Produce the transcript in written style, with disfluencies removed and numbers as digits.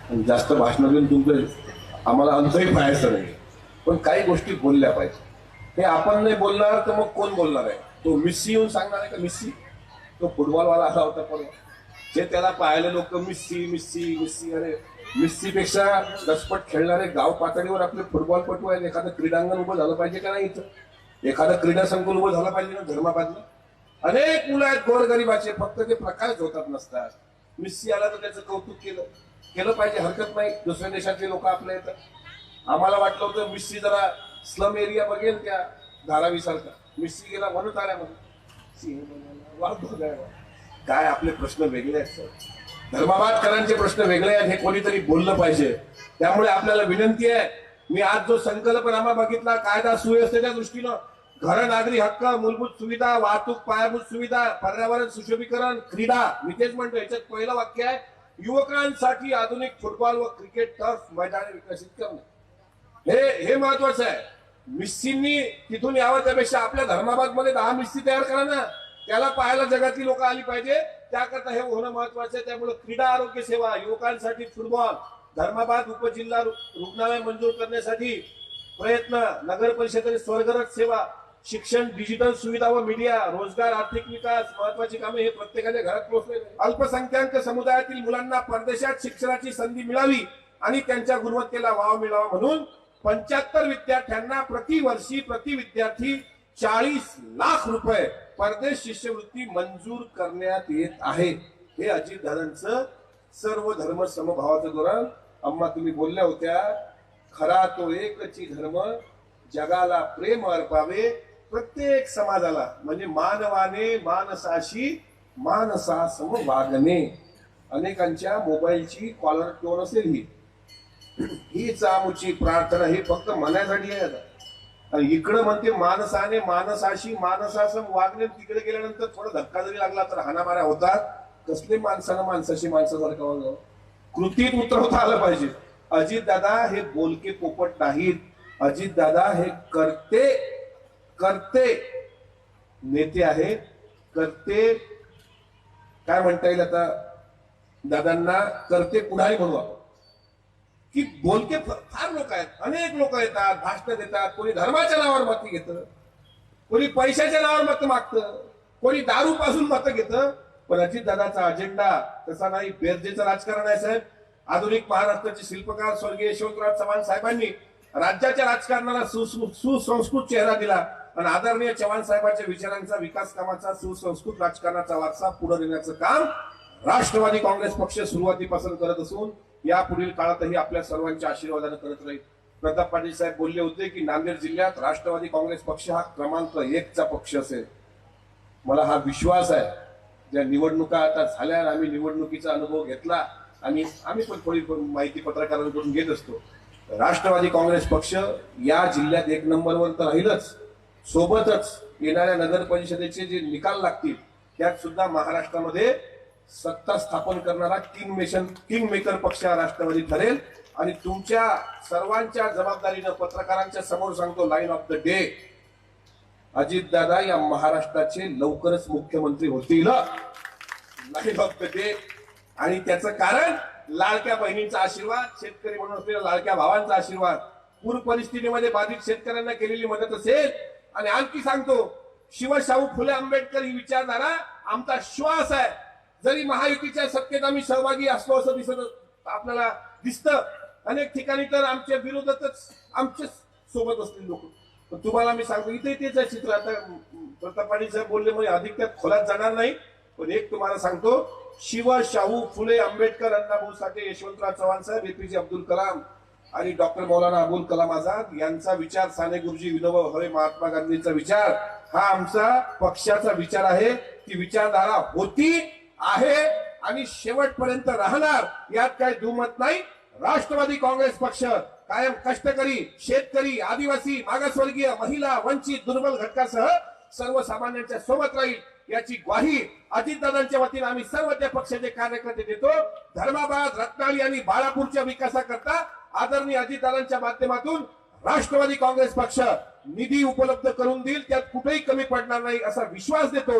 आणि जास्त भाषण देऊन तुमचं आम्हाला अंतही पाहायचं नाही, पण काही गोष्टी बोलल्या पाहिजे. हे आपण नाही बोलणार तर मग कोण बोलणार आहे? तो मिस्सी येऊन सांगणार आहे का? मिस्सी तो फुटबॉलवाला आला होता पण जे त्याला पाहायला लोक मिस्सी मिस्सी मिस्सी, अरे मिस्सीपेक्षा दसपट खेळणारे गाव पातळीवर आपले फुटबॉलपटू आहेत. एखादं क्रीडांगण उभं झालं पाहिजे का नाही? इथं एखादं क्रीडा संकुल उभं झालं पाहिजे ना धर्माबादला. अनेक मुलं आहेत गोरगरिबाचे, फक्त ते प्रकाश होतात नसतात. मिस्सी आला तर त्याचं कौतुक केलं पाहिजे, हरकत नाही. दुसऱ्या देशातले लोक आपल्या येतात. आम्हाला वाटलं होतं मिस्सी जरा स्लम एरिया बघेल त्या धारावी सारखा. मिस्सी गेला म्हणून आल्यामध्ये काय आपले प्रश्न वेगळे आहेत सर. धर्माबादकरांचे प्रश्न वेगळे आहेत, हे कोणीतरी बोललं पाहिजे. त्यामुळे आपल्याला विनंती आहे, मी आज जो संकल्पनामा बघितला कायदा सुव्यवस्थेच्या दृष्टीनं, घर, नागरी हक्क, मूलभूत सुविधा, वाहतूक, पायाभूत सुविधा, पर्यावरण, सुशोभीकरण, क्रीडा, मी तेच म्हणतो. याच्यात पहिलं वाक्य आहे, युवकांसाठी आधुनिक फुटबॉल व क्रिकेट टर्फ मैदाने विकसित करणे. हे महत्वाचं आहे. मिस्सींनी तिथून यावं त्यापेक्षा आपल्या धर्माबाद मध्ये 10 मिस्सी तयार करा ना. त्याला पाहायला जगातली लोक आली पाहिजे, त्याकरता हे होणं महत्वाचं आहे. त्यामुळे क्रीडा, आरोग्य सेवा, युवकांसाठी फुटबॉल, धर्माबाद उपजिल्हा रुग्णालय मंजूर करण्यासाठी प्रयत्न, नगर परिषदेने स्वर्गरज सेवा, शिक्षण, डिजिटल सुविधा व मीडिया, रोजगार, आर्थिक विकास, महत्वाची कामे हे प्रत्येकाच्या घरात पोहोचले. अल्पसंख्याक समुदायातील मुलांना परदेशात शिक्षणाची संधी मिळावी आणि त्यांच्या गुणवत्तेला वाव मिळावा म्हणून 75 विद्यार्थ्यांना प्रतिवर्षी प्रति विद्यार्थी 40 लाख रुपये परदेश शिष्यवृत्ती मंजूर करण्यात येत आहे. हे अजितदादांचं सर्व धर्म समभावाचं धोरण. अम्मा तुम्ही बोलल्या होत्या, खरा तो एकची धर्म, जगाला प्रेम अर्पावे, प्रत्येक समाजाला म्हणजे मानवाने मानसाशी मानसासम वागणे. अनेकांच्या मोबाईलची कॉलर टोन असेल हीच आमची प्रार्थना. हे फक्त म्हणायसाठी आहे. आणि इकडं म्हणते माणसाने माणसाशी माणसासम वागणे, तिकडे गेल्यानंतर थोडा धक्का जरी लागला तर हाणामाऱ्या होतात. कसले माणसानं माणसाशी माणसासारखं वागावं? कृतीत उतरवता आलं पाहिजे. अजितदादा हे बोलके पोपट नाहीत. अजितदादा हे करते नेते आहेत. करते काय म्हणता येईल आता, दादांना करते पुढारी म्हणू आपण. की बोलके फार लोक आहेत, अनेक लोक येतात, भाषण देतात. कोणी धर्माच्या नावावर मत घेतं, कोणी पैशाच्या नावावर मत मागतं, कोणी दारू पासून मत घेतं. पण अजितदादाचा अजेंडा तसा नाही. बेरजेचं राजकारण आहे साहेब. आधुनिक महाराष्ट्राचे शिल्पकार स्वर्गीय यशवंतराव चव्हाण साहेबांनी राज्याच्या राजकारणाला सुसंस्कृत चेहरा दिला आणि आदरणीय चव्हाण साहेबांच्या विचारांचा, विकास कामाचा, सुसंस्कृत राजकारणाचा वारसा पुढे नेण्याचं काम राष्ट्रवादी काँग्रेस पक्ष सुरुवातीपासून करत असून यापुढील काळातही आपल्या सर्वांच्या आशीर्वादाने करत राहील. प्रताप पाटील साहेब बोलले होते की नांदेड जिल्ह्यात राष्ट्रवादी काँग्रेस पक्ष हा क्रमांक 1चा पक्ष असेल. मला हा विश्वास आहे. ज्या निवडणुका आता झाल्या, आम्ही निवडणुकीचा अनुभव घेतला आणि आम्ही पण थोडी माहिती पत्रकारांकडून घेत असतो. राष्ट्रवादी काँग्रेस पक्ष या जिल्ह्यात 1 नंबरवर तर राहीलच, सोबतच येणाऱ्या नगर परिषदेचे जे निकाल लागतील त्यात सुद्धा महाराष्ट्रामध्ये सत्ता स्थापन करणारा किंग मेकर पक्ष हा राष्ट्रवादी ठरेल. आणि तुमच्या सर्वांच्या जबाबदारीनं पत्रकारांच्या समोर सांगतो, line of the day, Ajitdada या महाराष्ट्राचे लवकरच मुख्यमंत्री होतील. Line of the day. आणि त्याचं कारण लाडक्या बहिणींचा आशीर्वाद, शेतकरी म्हणून असलेल्या लाडक्या भावांचा आशीर्वाद, पूर परिस्थितीमध्ये बाधित शेतकऱ्यांना केलेली मदत असेल. आणि आणखी सांगतो, शिवशाहू फुले आंबेडकर ही विचारधारा आमचा श्वास आहे. जरी महायुतीच्या सत्तेत आम्ही सहभागी असलो असं आपल्याला दिसतं, अनेक ठिकाणी तर आमच्या विरोधातच आमच्या सोबत असतील लोक. पण तुम्हाला मी सांगतो, इथे तेच आहे चित्र. आता प्रताप पाटील साहेब बोलले म्हणजे अधिक त्यात खोलात जाणार नाही. पण एक तुम्हाला सांगतो, शिवशाहू फुले आंबेडकर, अण्णाभाऊ साठे, यशवंतराव चव्हाण साहेब, एपीजे अब्दुल कलाम आणि डॉक्टर मौलाना अबुल कलाम आझाद यांचा विचार, साने गुरुजी विनोबा भावे, महात्मा गांधींचा विचार हा आमचा पक्षाचा विचार आहे. ती विचारधारा होती, आहे आणि शेवटपर्यंत राहणार, यात काही दुमत नाही. राष्ट्रवादी काँग्रेस पक्ष कायम कष्टकरी, शेतकरी, आदिवासी, मागासवर्गीय, महिला, वंचित, दुर्बल घटकासह सर्वसामान्यांच्या सोबत राहील याची ग्वाही अजितदादांच्या वतीने आम्ही सर्व त्या पक्षाचे कार्यकर्ते देतो. धर्माबाद, रत्नागिरी आणि बाळापूरच्या विकासाकरता आदरणीय अजितदादांच्या माध्यमातून राष्ट्रवादी काँग्रेस पक्ष निधी उपलब्ध करून देईल. त्यात कुठेही कमी पडणार नाही असा विश्वास देतो.